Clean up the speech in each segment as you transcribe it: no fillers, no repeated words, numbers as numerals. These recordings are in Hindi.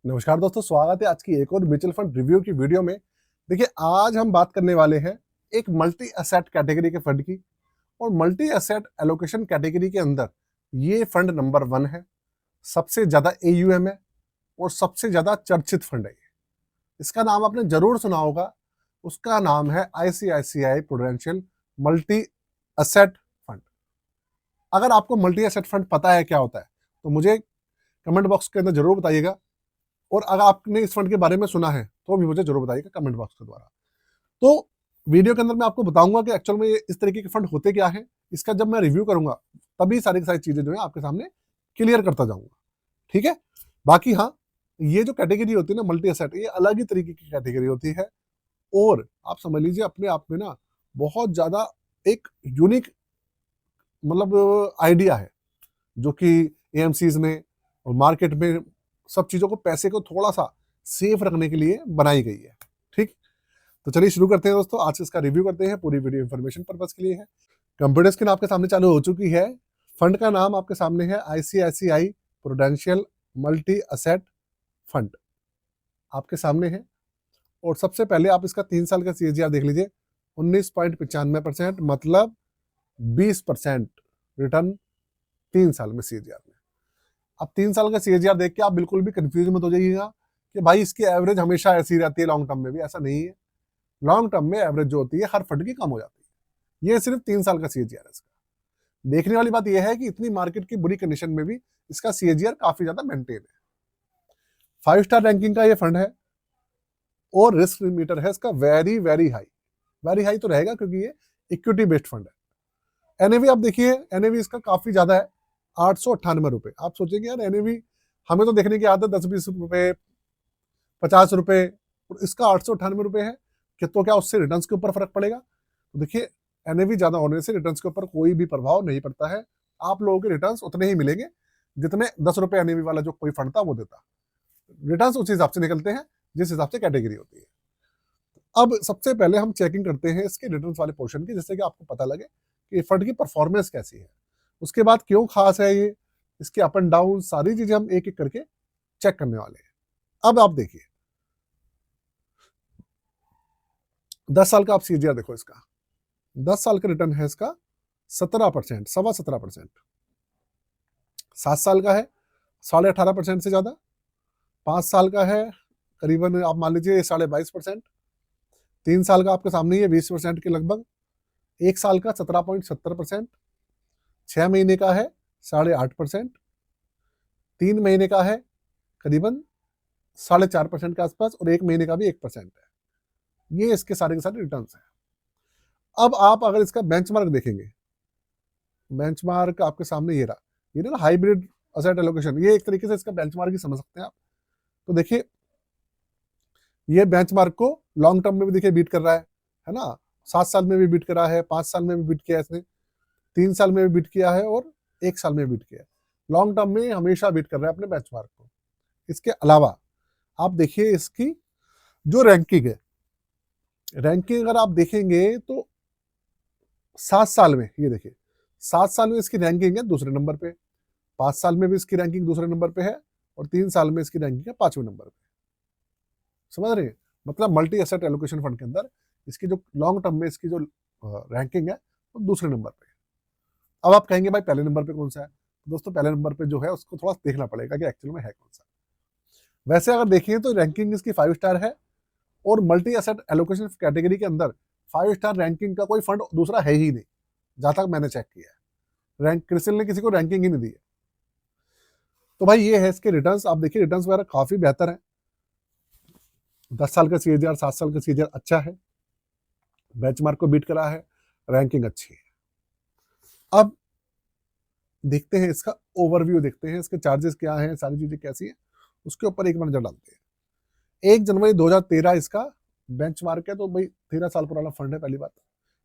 नमस्कार दोस्तों, स्वागत है आज की एक और म्यूचुअल फंड रिव्यू की वीडियो में। देखिए, आज हम बात करने वाले हैं एक मल्टी एसेट कैटेगरी के फंड की। और मल्टी एसेट एलोकेशन कैटेगरी के अंदर ये फंड नंबर 1 है। सबसे ज्यादा AUM है और सबसे ज्यादा चर्चित फंड है ये। इसका नाम आपने जरूर सुना होगा। उसका नाम है ICICI prudential multi asset fund. अगर आपको मल्टी एसेट फंड पता है क्या होता है तो मुझे कमेंट बॉक्स के अंदर जरूर बताइएगा। और अगर आपने इस फंड के बारे में सुना है तो भी मुझे जरूर बताइएगा कमेंट बॉक्स के द्वारा। तो वीडियो के अंदर मैं आपको बताऊंगा कि एक्चुअल में इस तरीके के फंड होते क्या है। इसका जब मैं रिव्यू करूंगा तभी सारी की सारी चीजें जो है आपके सामने क्लियर करता जाऊंगा। ठीक है। बाकी हाँ, ये जो कैटेगरी होती है ना मल्टी एसेट, ये अलग ही तरीके की कैटेगरी होती है। और आप समझ लीजिए अपने आप में ना बहुत ज्यादा एक यूनिक मतलब आइडिया है जो कि AMCs में और मार्केट में सब चीजों को, पैसे को थोड़ा सा सेफ रखने के लिए बनाई गई है। ठीक। तो चलिए शुरू करते हैं दोस्तों, आज इसका रिव्यू करते हैं। पूरी वीडियो इन्फॉर्मेशन पर्पज के लिए है। कंप्यूटर स्क्रीन आपके सामने चालू हो चुकी है। फंड का नाम आपके सामने है ICICI prudential multi asset fund आपके सामने है। और सबसे पहले आप इसका 3 साल का CAGR देख लीजिए। 19.95%, मतलब 20% रिटर्न 3 साल में CAGR में। अब 3 साल का CAGR देख के आप बिल्कुल भी कंफ्यूज मत हो जाइएगा कि भाई इसकी एवरेज हमेशा ऐसी रहती है लॉन्ग टर्म में भी। ऐसा नहीं है। लॉन्ग टर्म में एवरेज जो होती है हर फंड की कम हो जाती है। ये सिर्फ 3 साल का CAGR है इसका। देखने वाली बात यह है कि इतनी मार्केट की बुरी कंडीशन में भी इसका CAGR काफी ज्यादा मेंटेन है। 5 स्टार रैंकिंग का ये फंड है और रिस्क मीटर है इसका very very high. Very high तो रहेगा क्योंकि ये इक्विटी बेस्ड फंड है। NAV आप देखिए, NAV इसका काफी ज्यादा है, 898 रुपए। आप सोचेंगे यार NAV हमें तो देखने की आदत 10-20 रुपए, 50 रुपए, और इसका 898 रुपए है कि तो क्या उससे रिटर्न्स के ऊपर फर्क पड़ेगा? तो देखिए, NAV ज्यादा होने से रिटर्न्स के ऊपर कोई भी प्रभाव नहीं पड़ता है। आप लोगों के रिटर्न्स उतने ही मिलेंगे जितने 10 रुपए NAV वाला जो कोई फंड था वो देता। रिटर्न्स उस हिसाब से निकलते हैं जिस हिसाब से कैटेगरी होती है। अब सबसे पहले हम चेकिंग करते हैं इसके रिटर्न्स वाले पोर्शन की, जिससे कि आपको पता लगे कि फंड की परफॉर्मेंस कैसी है। उसके बाद क्यों खास है ये, इसके अप एंड डाउन सारी चीजें हम एक एक करके चेक करने वाले हैं। अब आप देखिए 10 साल का आप CAGR देखो इसका। 10 साल का रिटर्न है इसका 17%, 17.25%। 7 साल का है 18.5% से ज्यादा। 5 साल का है करीबन आप मान लीजिए 22.5%। 3 साल का आपके सामने ये 20% के लगभग। 1 साल का 17.70%। 6 महीने का है 8.5%। 3 महीने का है करीबन 4.5% के आसपास, और 1 महीने का भी 1% है। ये इसके सारे के सारे रिटर्न्स हैं। अब आप अगर इसका बेंचमार्क देखेंगे, बेंचमार्क आपके सामने ये रहा। ये ना हाइब्रिड एसेट एलोकेशन, ये एक तरीके से इसका बेंचमार्क ही समझ सकते हैं आप। तो देखिए, ये बेंचमार्क को लॉन्ग टर्म में भी देखिए बीट कर रहा है ना। 7 साल में भी बीट करा है, 5 साल में भी बीट किया है इसने, 3 साल में भी बीट किया है, और 1 साल में भी बीट किया है। लॉन्ग टर्म में हमेशा बीट कर रहा है अपने बेंचमार्क को। इसके अलावा आप देखिए इसकी जो रैंकिंग है, रैंकिंग अगर आप देखेंगे तो 7 साल में, ये देखिए 7 साल में इसकी रैंकिंग है दूसरे नंबर पे, 5 साल में भी इसकी रैंकिंग दूसरे नंबर पे है, और 3 साल में इसकी रैंकिंग है 5वें नंबर पे। समझ रहे हैं? मतलब मल्टी एसेट एलोकेशन फंड के अंदर इसकी जो लॉन्ग टर्म में इसकी जो रैंकिंग है वो दूसरे नंबर पे है। अब आप कहेंगे भाई पहले नंबर पे कौन सा है? तो दोस्तों पहले नंबर पे जो है उसको थोड़ा देखना पड़ेगा कि एक्चुअल में है कौन सा। वैसे अगर देखिए तो रैंकिंग इसकी 5 स्टार है, और मल्टी एसेट एलोकेशन कैटेगरी के अंदर 5 स्टार रैंकिंग का कोई फंड दूसरा है ही नहीं, जहां तक मैंने चेक किया है। रैंक क्रिसिल ने किसी को रैंकिंग ही नहीं दी है। तो भाई ये है इसके रिटर्न्स। आप देखिए रिटर्न्स वगैरह काफी बेहतर है। 10 साल का CAGR, 7 साल का CAGR अच्छा है, बेंचमार्क को बीट करा है, रैंकिंग अच्छी है। अब देखते हैं इसका ओवरव्यू, देखते हैं इसके चार्जेस क्या हैं, सारी चीजें कैसी हैं, उसके ऊपर एक नजर डालते हैं। 1 जनवरी 2013 इसका बेंचमार्क है, तो भाई 13 साल पुराना फंड है। पहली बात,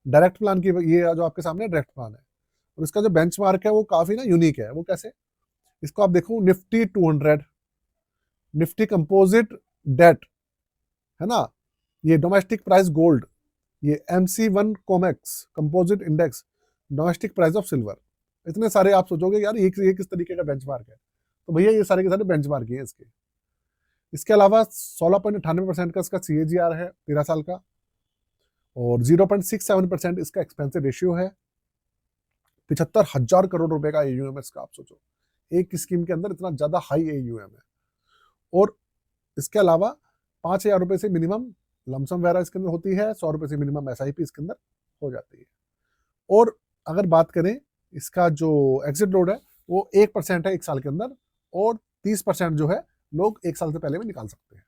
डायरेक्ट प्लान की ये जो आपके सामने डायरेक्ट प्लान है, और इसका जो बेंचमार्क है वो काफी ना यूनिक है। वो कैसे? इसको आप देखो, निफ्टी 200, निफ्टी कंपोजिट डेट, है ना, ये डोमेस्टिक प्राइस गोल्ड, ये MC1 COMEX composite index, domestic price of silver. इतने सारे आप सोचोगे यार ये किस तरीके का बेंचमार्क है? तो भैया ये सारे के सारे बेंचमार्क ही है इसके। इसके अलावा 16.98% का इसका CAGR है 13 साल का, और 0.67% इसका एक्सपेंसिव रेशियो है। 75,000 करोड़ रुपए का AUM है इसका, आप सोचो एक स्कीम के अंदर इतना ज्यादा हाई AUM है। और इसके अलावा 5,000 रुपए से मिनिमम लमसम वगैरह इसके अंदर होती है, 100 रुपए से मिनिमम SIP इसके अंदर हो जाती है। और अगर बात करें इसका जो एग्जिट लोड है वो 1% है 1 साल के अंदर, और 30% जो है लोग 1 साल से पहले भी निकाल सकते हैं।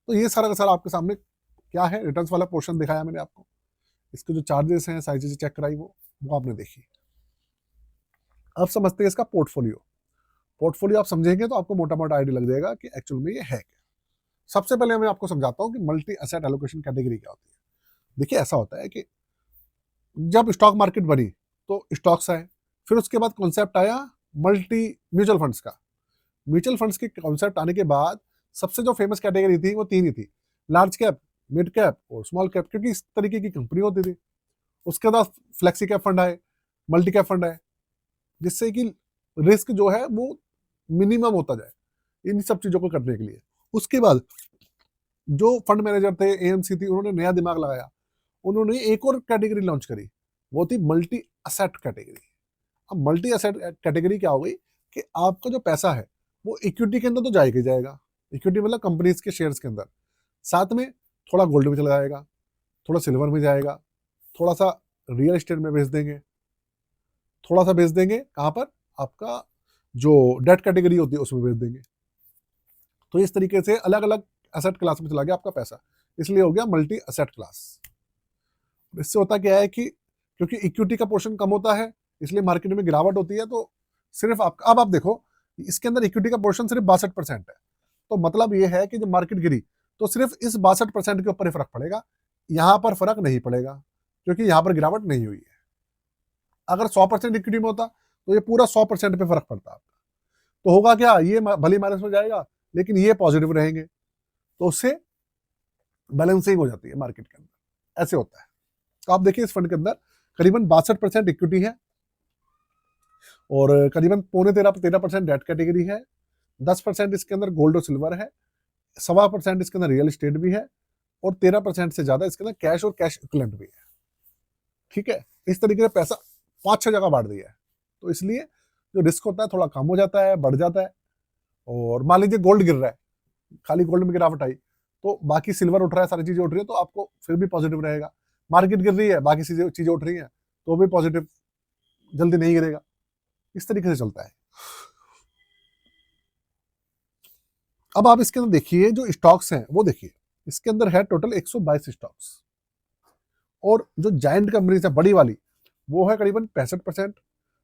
तो ये सारा का सारा आपके सामने क्या है, रिटर्न्स वाला पोर्शन दिखाया मैंने आपको। इसके जो चार्जेस हैं, सारी चीजें चेक कराई, वो आपने देखी। अब समझते हैं इसका पोर्टफोलियो। पोर्टफोलियो आप समझेंगे तो आपको मोटा मोटा आइडिया लग जाएगा कि एक्चुअल में ये है क्या। सबसे पहले मैं आपको समझाता हूँ कि मल्टी एसेट एलोकेशन कैटेगरी क्या होती है। देखिए ऐसा होता है कि जब स्टॉक मार्केट बनी तो स्टॉक्स आए, फिर उसके बाद कॉन्सेप्ट आया मल्टी म्यूचुअल फंड्स का। म्यूचुअल फंड्स के कॉन्सेप्ट आने के बाद सबसे जो फेमस कैटेगरी थी वो 3 ही थी, लार्ज कैप, मिड कैप और स्मॉल कैप, क्योंकि इस तरीके की कंपनी होती थी। उसके बाद फ्लेक्सी कैप फंड आए, मल्टी कैप फंड आए, जिससे कि रिस्क जो है वो मिनिमम होता जाए इन सब चीजों को करने के लिए। उसके बाद जो फंड मैनेजर थे, AMC थी, उन्होंने नया दिमाग लगाया, उन्होंने एक और कैटेगरी लॉन्च करी, वो थी मल्टी असेट कैटेगरी। अब मल्टी असेट कैटेगरी क्या हो गई कि आपका जो पैसा है वो इक्विटी के अंदर तो जाएगा ही जाएगा, इक्विटी मतलब कंपनीज के शेयर्स के अंदर, साथ में थोड़ा गोल्ड में चला जाएगा, थोड़ा सिल्वर में जाएगा, थोड़ा सा रियल एस्टेट में बेच देंगे, थोड़ा सा बेच देंगे कहाँ पर, आपका जो डेट कैटेगरी होती है उसमें बेच देंगे। तो इस तरीके से अलग अलग एसेट क्लास में चला गया आपका पैसा, इसलिए हो गया मल्टी एसेट क्लास। इससे होता क्या है कि क्योंकि इक्विटी का पोर्शन कम होता है इसलिए मार्केट में गिरावट होती है। तो सिर्फ अब आप देखो इसके अंदर इक्विटी का पोर्शन सिर्फ 62% है। तो मतलब ये है कि जब मार्केट गिरी तो सिर्फ इस 62% के ऊपर ही फर्क पड़ेगा, यहां पर फर्क नहीं पड़ेगा क्योंकि यहां पर गिरावट नहीं हुई है। अगर 100% इक्विटी में होता तो ये पूरा 100% पे फर्क पड़ता आपका। तो होगा क्या, ये भली माइनस में जाएगा लेकिन ये पॉजिटिव रहेंगे, तो उससे बैलेंसिंग हो जाती है मार्केट के अंदर, ऐसे होता है। तो आप देखिए इस फंड के अंदर करीबन 62% इक्विटी है, और करीबन 13% डेट कैटेगरी है, 10% इसके अंदर गोल्ड और सिल्वर है, 1.25% इसके अंदर रियल एस्टेट भी है, और 13% से ज्यादा इसके अंदर कैश और कैश इक्विवेलेंट भी है। ठीक है, इस तरीके से पैसा 5-6 जगह बांट दिया है। तो इसलिए जो रिस्क होता है थोड़ा कम हो जाता है, बढ़ जाता है। और मान लीजिए गोल्ड गिर रहा है, खाली गोल्ड में गिरावट आई तो बाकी सिल्वर उठ रहा है, सारी चीजें उठ रही है, तो आपको फिर भी पॉजिटिव रहेगा। मार्केट गिर रही है, बाकी चीजें उठ रही हैं तो भी पॉजिटिव, जल्दी नहीं गिरेगा। इस तरीके से चलता है। अब आप इसके अंदर देखिए जो स्टॉक्स हैं वो देखिए, इसके अंदर है टोटल 122 स्टॉक्स, और जो जायंट कंपनीज है बड़ी वाली वो है करीबन 65%,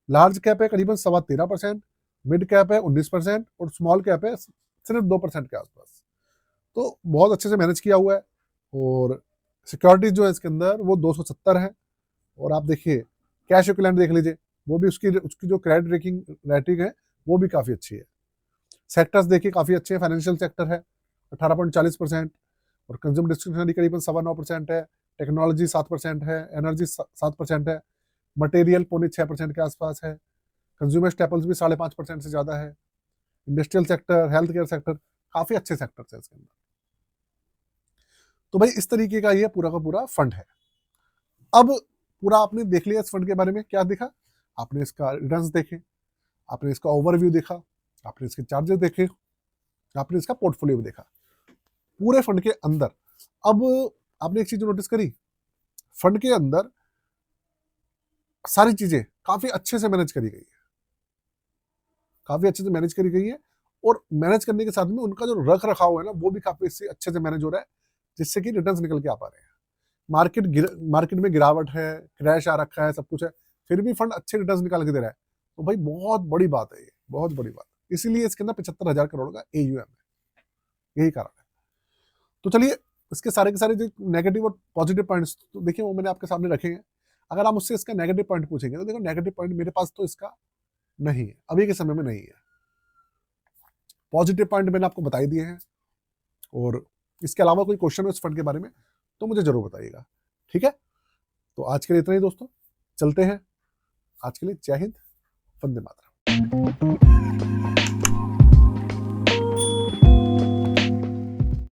लार्ज कैप है करीबन 13.25%, मिड कैप है 19%, और स्मॉल कैप है सिर्फ 2% के आसपास। तो बहुत अच्छे से मैनेज किया हुआ है। और सिक्योरिटीज जो है इसके अंदर वो 270 है। और आप देखिए कैश इक्विवेलेंट देख लीजिए, वो भी उसकी जो क्रेडिट रेटिंग है वो भी काफी अच्छी है। सेक्टर्स देखिए काफी अच्छे हैं, फाइनेंशियल सेक्टर है 18.40%, और कंज्यूमर डिस्क्रिप्शनरी करीबन 9.25% है, टेक्नोलॉजी 7% है, एनर्जी 7% है, मटेरियल 6.25% के आसपास है, कंज्यूमर स्टेपल्स भी 5.5% से ज्यादा है, industrial sector, health care sector, काफी अच्छे सेक्टर्स है इसके अंदर। तो भाई इस तरीके का ये पूरा का पूरा फंड है। अब पूरा आपने देख लिया इस फंड के बारे में, क्या देखा आपने, इसका रिटर्न्स देखे, आपने इसका ओवरव्यू देखा, आपने इसके चार्जेस देखे, आपने इसका पोर्टफोलियो भी देखा पूरे फंड के अंदर। अब आपने एक चीज नोटिस करी, फंड के अंदर सारी चीजें काफी अच्छे से मैनेज करी गई है, काफी अच्छे से मैनेज करी गई है। और मैनेज करने के साथ में उनका जो रख रखाव है ना वो भी काफी अच्छे से मैनेज हो रहा है, जिससे कि रिटर्न्स निकल के आ पा रहे हैं। मार्केट में गिरावट है, क्रैश आ रखा है, सब कुछ है, फिर भी फंड अच्छे रिटर्न्स निकाल के दे रहा है। तो भाई बहुत बड़ी बात है ये, बहुत बड़ी बात। इसीलिए इसके अंदर 75,000 करोड़ का AUM है, यही कारण है। तो चलिए इसके सारे के सारे जो नेगेटिव और पॉजिटिव पॉइंट्स तो देखिए वो मैंने आपके सामने रखे हैं। अगर आप मुझसे इसका नेगेटिव पॉइंट पूछेंगे तो देखो नेगेटिव पॉइंट मेरे पास तो इसका नहीं है, अभी के समय में नहीं है। पॉजिटिव पॉइंट मैंने आपको बताई दिए हैं, और इसके अलावा कोई क्वेश्चन हो इस फंड के बारे में तो मुझे जरूर बताइएगा। ठीक है, तो आज के लिए इतना ही दोस्तों, चलते हैं। आज के लिए जय हिंद, वंदे मातरम।